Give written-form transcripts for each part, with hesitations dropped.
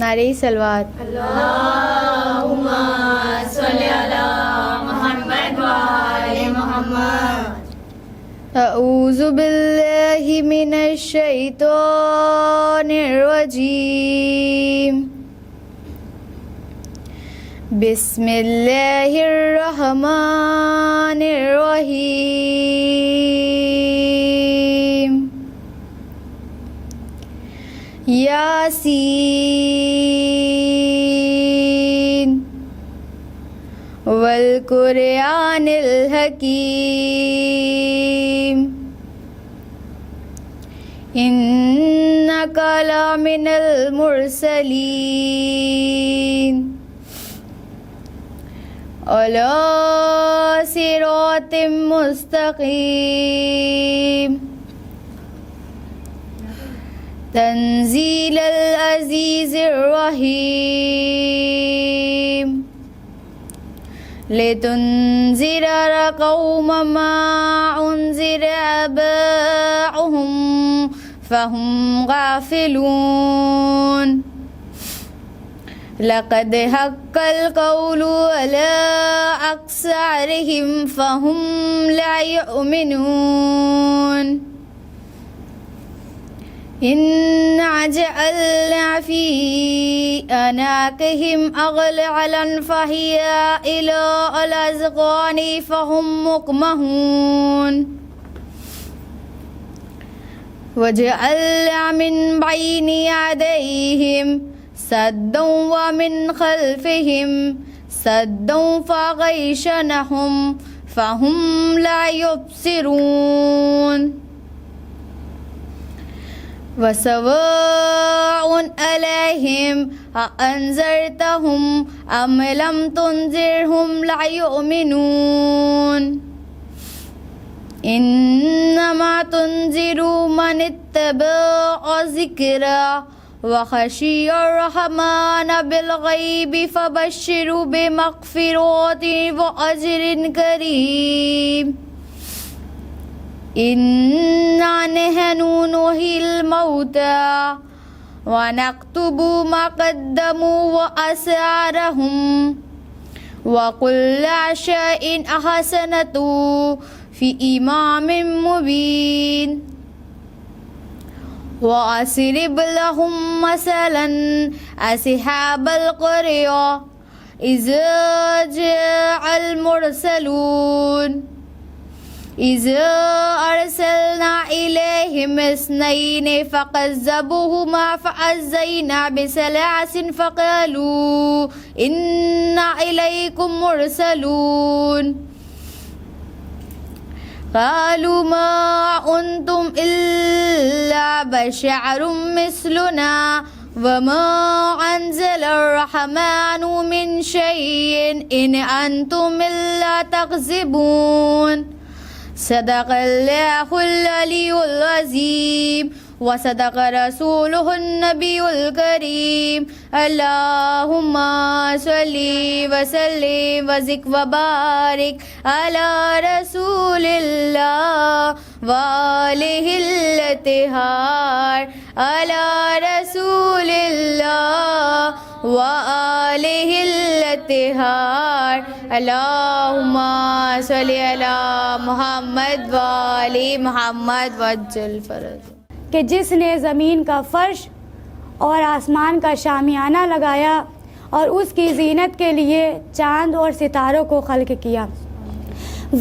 نعرہ صلوات. اللہم صلی علی محمد وآل محمد. اعوذ باللہ من الشیطان الرجیم. بسم اللہ الرحمن الرحیم. یاسین والقرآن الحکیم انک لمن المرسلین علی صراط مستقیم تنزیل العزیز الرحیم لتنذر قوما ما انذر آباؤهم فهم غافلون لقد حق القول على أكثرهم فهم لا يؤمنون إنا جعلنا في أعناقهم أغلالا فهي إلى الأذقان فهم مقمحون وجعلنا من بين يديهم سدا ومن خلفهم سدا فغشيناهم فهم لا يبصرون وسواء عليهم أأنذرتهم أم لم تنذرهم لا يؤمنون إنما تنذر من اتبع الذكر وخشي الرحمن بالغيب فبشره بمغفرة وأجر كريم. إنا نحن نحيي الموتى ونكتب ما قدموا وآثارهم وكل شيء أحصيناه في إمام مبين. وأضرب لهم مثلا أصحاب القرية إذ جاء المرسلون إذ أرسلنا إليهم اثنين فكذبوهما فعزينا بثلاث فقالوا إنا إليكم مرسلون قالوا ما أنتم إلا بشر مثلنا وما أنزل الرحمن من شيء إن أنتم إلا تكذبون. صدق الله العلي العظيم وصدق رسوله النبي الكريم. اللهم صل وسلم وزد وبارك على رسول الله وآله الأطهار على رسول الله وآله الأطهار. اللهم صل على محمد وآل محمد وعجل فرج. کہ جس نے زمین کا فرش اور آسمان کا شامیانہ لگایا اور اس کی زینت کے لیے چاند اور ستاروں کو خلق کیا،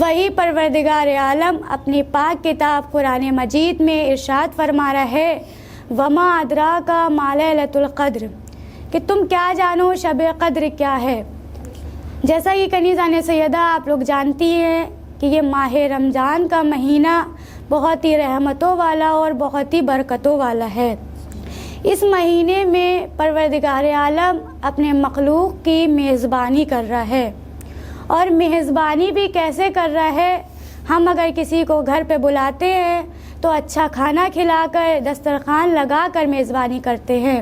وہی پروردگار عالم اپنی پاک کتاب قرآن مجید میں ارشاد فرما رہا ہے وما ادراک ما لیلۃ القدر، کہ تم کیا جانو شب قدر کیا ہے. جیسا کہ کنیزان سیدہ آپ لوگ جانتی ہیں کہ یہ ماہ رمضان کا مہینہ بہت ہی رحمتوں والا اور بہت ہی برکتوں والا ہے. اس مہینے میں پروردگار عالم اپنے مخلوق کی میزبانی کر رہا ہے. اور میزبانی بھی کیسے کر رہا ہے؟ ہم اگر کسی کو گھر پہ بلاتے ہیں تو اچھا کھانا کھلا کر دسترخوان لگا کر میزبانی کرتے ہیں،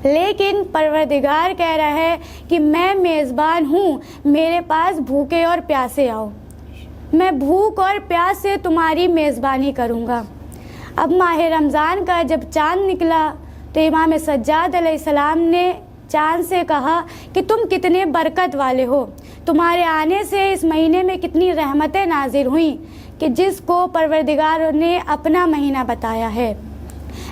لیکن پروردگار کہہ رہا ہے کہ میں میزبان ہوں، میرے پاس بھوکے اور پیاسے آؤ، میں بھوک اور پیاس سے تمہاری میزبانی کروں گا. اب ماہ رمضان کا جب چاند نکلا تو امام سجاد علیہ السلام نے چاند سے کہا کہ تم کتنے برکت والے ہو، تمہارے آنے سے اس مہینے میں کتنی رحمتیں نازل ہوئیں کہ جس کو پروردگار نے اپنا مہینہ بتایا ہے۔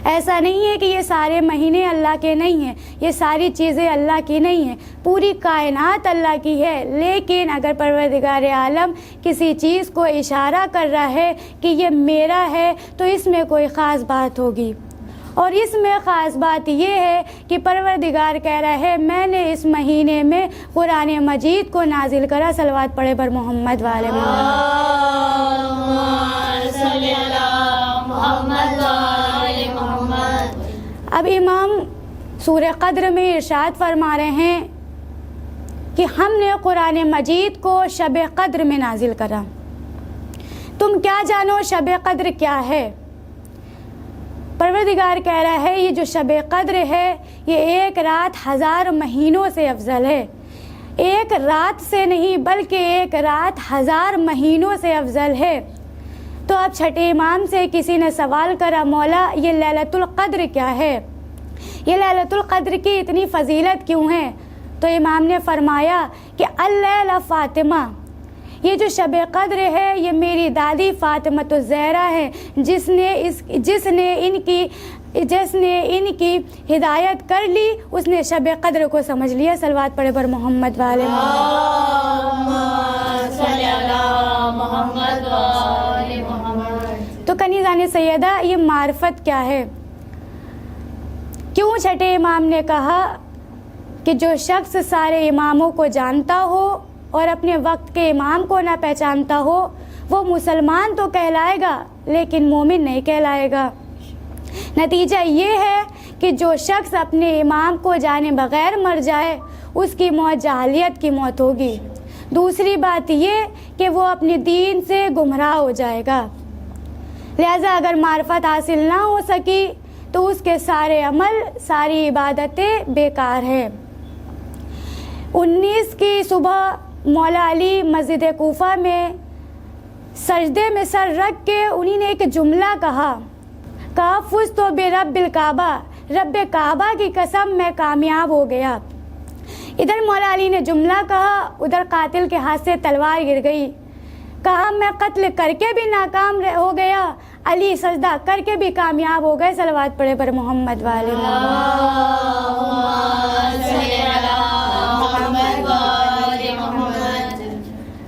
ایسا نہیں ہے کہ یہ سارے مہینے اللہ کے نہیں ہیں، یہ ساری چیزیں اللہ کی نہیں ہیں، پوری کائنات اللہ کی ہے، لیکن اگر پروردگار عالم کسی چیز کو اشارہ کر رہا ہے کہ یہ میرا ہے تو اس میں کوئی خاص بات ہوگی، اور اس میں خاص بات یہ ہے کہ پروردگار کہہ رہا ہے میں نے اس مہینے میں قرآن مجید کو نازل کرا۔ صلوات پڑھے بر محمد والے محمد۔ اب امام سورہ قدر میں ارشاد فرما رہے ہیں کہ ہم نے قرآن مجید کو شب قدر میں نازل کرا۔ تم کیا جانو شب قدر کیا ہے؟ پروردگار کہہ رہا ہے یہ جو شب قدر ہے یہ ایک رات 1000 مہینوں سے افضل ہے، ایک رات سے نہیں بلکہ ایک رات 1000 مہینوں سے افضل ہے۔ تو اب چھٹے امام سے کسی نے سوال کرا مولا یہ لیلۃ القدر کیا ہے، یہ لیلۃ القدر کی اتنی فضیلت کیوں ہے؟ تو امام نے فرمایا کہ اللیل فاطمہ، یہ جو شب قدر ہے یہ میری دادی فاطمۃ الزہرا ہے جس نے ان کی ہدایت کر لی، اس نے شب قدر کو سمجھ لیا۔ صلوات پڑھے پر محمد والے محمد۔ تو کنیزان سیدہ یہ معرفت کیا ہے؟ کیوں چھٹے امام نے کہا کہ جو شخص سارے اماموں کو جانتا ہو اور اپنے وقت کے امام کو نہ پہچانتا ہو وہ مسلمان تو کہلائے گا لیکن مومن نہیں کہلائے گا۔ نتیجہ یہ ہے کہ جو شخص اپنے امام کو جانے بغیر مر جائے اس کی موت جاہلیت کی موت ہوگی۔ دوسری بات یہ کہ وہ اپنے دین سے گمراہ ہو جائے گا۔ لہذا اگر معرفت حاصل نہ ہو سکی تو اس کے سارے عمل ساری عبادتیں بیکار ہیں۔ 19 کی صبح مولا علی مسجد کوفہ میں سجدے میں سر رکھ کے انہی نے ایک جملہ کہا فزت برب الکعبہ، رب کعبہ کی قسم میں کامیاب ہو گیا۔ ادھر مولا علی نے جملہ کہا، ادھر قاتل کے ہاتھ سے تلوار گر گئی، کہا میں قتل کر کے بھی ناکام ہو گیا، علی سجدہ کر کے بھی کامیاب ہو گئے۔ صلوات پڑھے پر محمد والے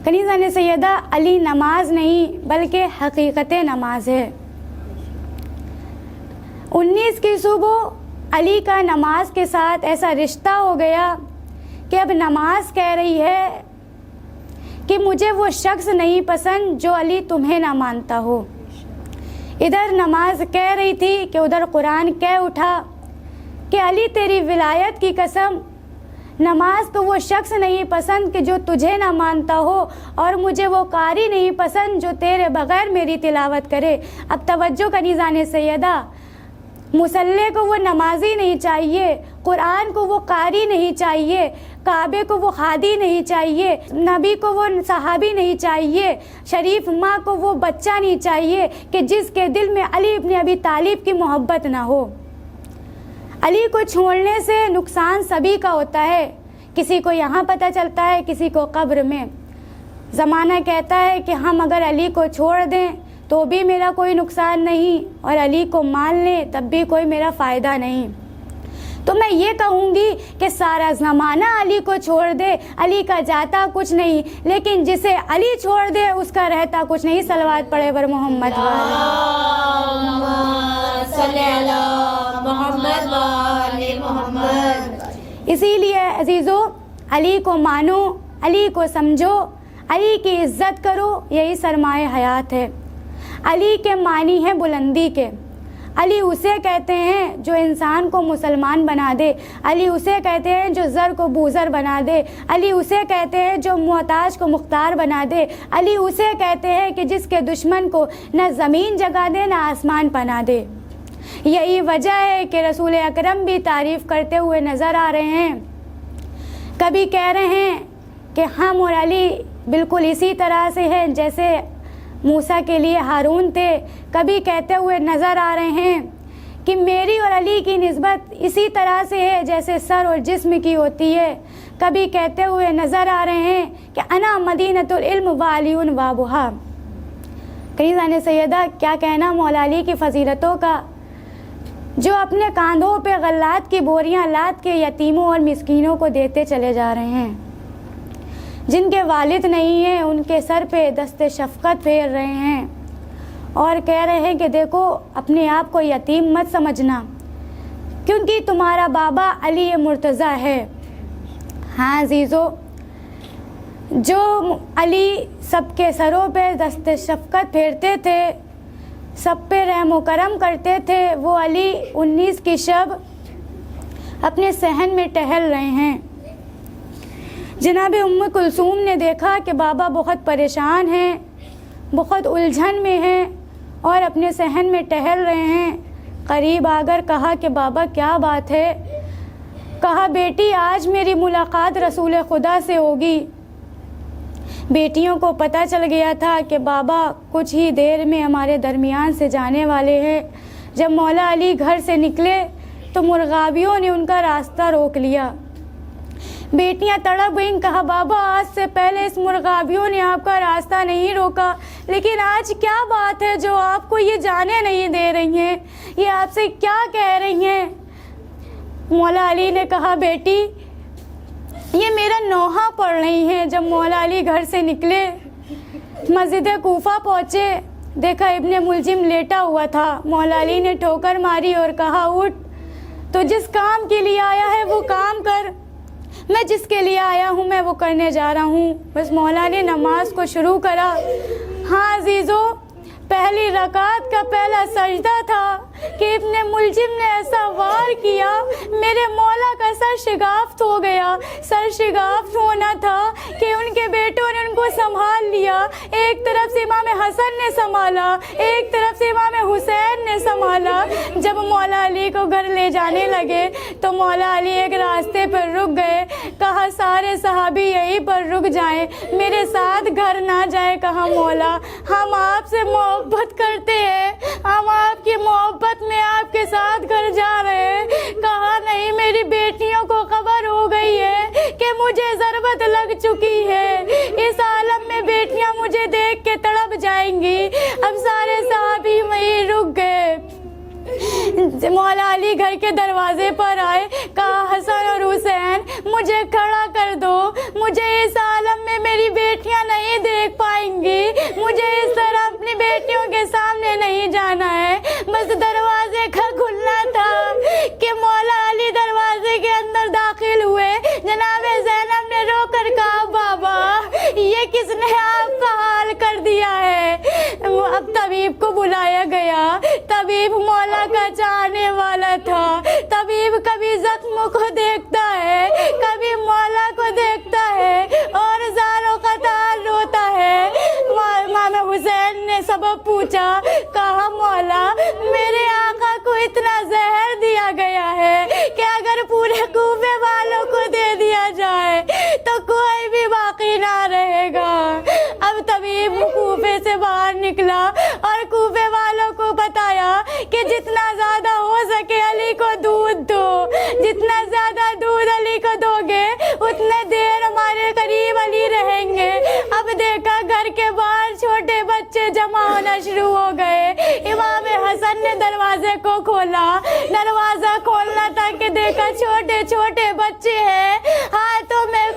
کنیزان سیدہ علی نماز نہیں بلکہ حقیقت نماز ہے۔ 19 کی صبح علی کا نماز کے ساتھ ایسا رشتہ ہو گیا کہ اب نماز کہہ رہی ہے کہ مجھے وہ شخص نہیں پسند جو علی تمہیں نہ مانتا ہو۔ ادھر نماز کہہ رہی تھی کہ ادھر قرآن کہہ اٹھا کہ علی تیری ولایت کی قسم نماز کو وہ شخص نہیں پسند کہ جو تجھے نہ مانتا ہو، اور مجھے وہ قاری نہیں پسند جو تیرے بغیر میری تلاوت کرے۔ اب توجہ کنیزان سیدہ، مصلی کو وہ نمازی نہیں چاہیے، قرآن کو وہ قاری نہیں چاہیے، کعبے کو وہ ہادی نہیں چاہیے، نبی کو وہ صحابی نہیں چاہیے، شریف ماں کو وہ بچہ نہیں چاہیے کہ جس کے دل میں علی ابن ابی طالب کی محبت نہ ہو۔ علی کو چھوڑنے سے نقصان سبھی کا ہوتا ہے، کسی کو یہاں پتہ چلتا ہے کسی کو قبر میں۔ زمانہ کہتا ہے کہ ہم اگر علی کو چھوڑ دیں تو بھی میرا کوئی نقصان نہیں، اور علی کو مان لیں تب بھی کوئی میرا فائدہ نہیں۔ تو میں یہ کہوں گی کہ سارا زمانہ علی کو چھوڑ دے، علی کا جاتا کچھ نہیں، لیکن جسے علی چھوڑ دے اس کا رہتا کچھ نہیں۔ صلوات پڑھے بر محمد اسی لیے عزیزو علی کو مانو، علی کو سمجھو، علی کی عزت کرو، یہی سرمایہ حیات ہے۔ علی کے معنی ہیں بلندی کے۔ علی اسے کہتے ہیں جو انسان کو مسلمان بنا دے، علی اسے کہتے ہیں جو زر کو بوزر بنا دے، علی اسے کہتے ہیں جو محتاج کو مختار بنا دے، علی اسے کہتے ہیں کہ جس کے دشمن کو نہ زمین جگا دے نہ آسمان پنا دے۔ یہی وجہ ہے کہ رسول اکرم بھی تعریف کرتے ہوئے نظر آ رہے ہیں، کبھی کہہ رہے ہیں کہ ہم اور علی بالکل اسی طرح سے ہیں جیسے موسیٰ کے لیے ہارون تھے، کبھی کہتے ہوئے نظر آ رہے ہیں کہ میری اور علی کی نسبت اسی طرح سے ہے جیسے سر اور جسم کی ہوتی ہے. کبھی کہتے ہوئے نظر آ رہے ہیں کہ انا مدینۃ العلم و علی بابھا. کنیزان سیدہ کیا کہنا مولا علی کی فضیلتوں کا، جو اپنے کاندھوں پہ غلات کی بوریاں لاد کے یتیموں اور مسکینوں کو دیتے چلے جا رہے ہیں. جن کے والد نہیں ہیں ان کے سر پہ دست شفقت پھیر رہے ہیں اور کہہ رہے ہیں کہ دیکھو اپنے آپ کو یتیم مت سمجھنا کیونکہ تمہارا بابا علی مرتضیٰ ہے. ہاں عزیزو، جو علی سب کے سروں پہ دست شفقت پھیرتے تھے، سب پہ رحم و کرم کرتے تھے، وہ علی 19 کی شب اپنے صحن میں ٹہل رہے ہیں. جناب ام کلثوم نے دیکھا کہ بابا بہت پریشان ہیں، بہت الجھن میں ہیں اور اپنے صحن میں ٹہل رہے ہیں. قریب آ کر کہا کہ بابا کیا بات ہے؟ کہا بیٹی آج میری ملاقات رسول خدا سے ہوگی. بیٹیوں کو پتہ چل گیا تھا کہ بابا کچھ ہی دیر میں ہمارے درمیان سے جانے والے ہیں. جب مولا علی گھر سے نکلے تو مرغابیوں نے ان کا راستہ روک لیا. بیٹیاں تڑپ گئیں. کہا بابا آج سے پہلے اس مرغابیوں نے آپ کا راستہ نہیں روکا، لیکن آج کیا بات ہے جو آپ کو یہ جانے نہیں دے رہی ہیں؟ یہ آپ سے کیا کہہ رہی ہیں؟ مولا علی نے کہا بیٹی یہ میرا نوحہ پڑھ رہی ہیں. جب مولا علی گھر سے نکلے مسجد کوفہ پہنچے، دیکھا ابن ملجم لیٹا ہوا تھا. مولا علی نے ٹھوکر ماری اور کہا اٹھ، تو جس کام کے لیے آیا ہے وہ کام کر. میں جس کے لیے آیا ہوں میں وہ کرنے جا رہا ہوں. بس مولا نے نماز کو شروع کرا. ہاں عزیزو، پہلی رکعت کا پہلا سجدہ تھا کہ ابن ملجم نے ایسا وار کیا میرے مولا کا سر شگافت ہو گیا. سر شگافت ہونا تھا کہ ان کے بیٹوں نے ان کو سنبھال لیا. ایک طرف سے امام حسن نے سنبھالا، ایک طرف سے امام حسین نے سنبھالا. جب مولا علی کو گھر لے جانے لگے تو مولا علی ایک راستے پر رک گئے. کہا سارے صحابی یہیں پر رک جائیں، میرے ساتھ گھر نہ جائے. کہا مولا ہم آپ سے محبت کرتے ہیں، ہم آپ کی محبت میں آپ کے ساتھ گھر جا رہے ہیں. کہا نہیں، میری بیٹیوں کو خبر ہو گئی ہے کہ مجھے ضربت لگ چکی ہے، اس عالم میں بیٹیاں مجھے دیکھ کے تڑپ جائیں گی. اب سارے صحابی وہیں رک گئے. مولا علی گھر کے دروازے پر آئے. کہا حسن اور حسین مجھے کھڑا کر دو، مجھے اس عالم میں میری بیٹیاں نہیں دیکھ پائیں گی، مجھے اس طرح اپنی بیٹیوں کے سامنے نہیں جانا ہے. بس دروازے کا کھلنا تھا کہ مولا علی دروازے کے اندر داخل ہوئے. جناب زینب نے رو کر کہا بابا یہ کس نے آپ کا حال کر دیا ہے؟ اب طبیب کو بلایا گیا. طبیب مولا کا چاہنے والا تھا. طبیب کبھی زخم کو دیکھتا ہے، کبھی مولا کو دیکھتا ہے اور زاروں کا تار روتا ہے. امام حسین نے سبب پوچھا. کہا مولا میرے آقا کو اتنا زہر دیا گیا ہے کہ اگر پورے کوفے والوں کو دے دیا جائے تو کوئی بھی باقی نہ رہے گا. اب طبیب کوفے سے باہر نکلا اور کوفے والوں کو بتایا کہ جتنا زیادہ ہو سکے علی کو دودھ دو، جتنا زیادہ دودھ علی کو دو گے اتنے دیر ہمارے قریب علی رہیں گے. اب دیکھا گھر کے باہر چھوٹے بچے جمع ہونا شروع ہو گئے. امام حسن نے دروازے کو کھولا. دروازہ کھولنا تھا کہ دیکھا چھوٹے چھوٹے بچے ہیں، ہاتھوں میں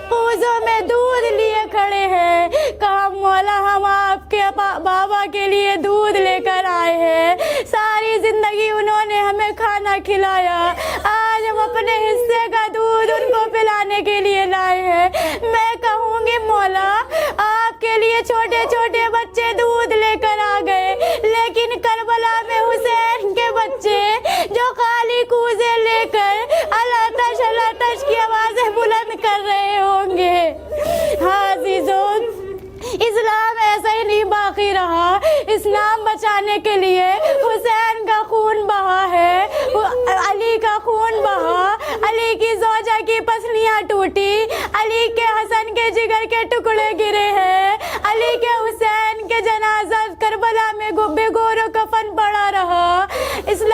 کوزوں میں دودھ لیے کھڑے ہیں. کہا مولا ہم آپ کے بابا کے لیے دودھ لے کر آئے ہیں. ساری زندگی انہوں نے ہمیں کھانا کھلایا، آج ہم اپنے حصے کا دودھ ان کو پلانے کے لیے لائے ہیں. میں کہوں گی مولا آپ کے لیے چھوٹے چھوٹے بچے دودھ لے کر آ گئے، لیکن کربلا میں حسین کے بچے جو خالی کوزے لے کر الاتش الاتش کی آوازیں بلند کر رہے ہوں گے. ہاں عزیزوں، اسلام ایسا ہی نہیں باقی رہا. اسلام بچانے کے لیے حسین کا خون بہا ہے، علی کا خون بہا، علی کی زوجہ کی پسلیاں ٹوٹی، علی کے حسن کے جگر کے ٹکڑے گرے ہیں، علی کے حسین کے جنازہ کربلا میں بے گور و کفن پڑا رہا. اسلام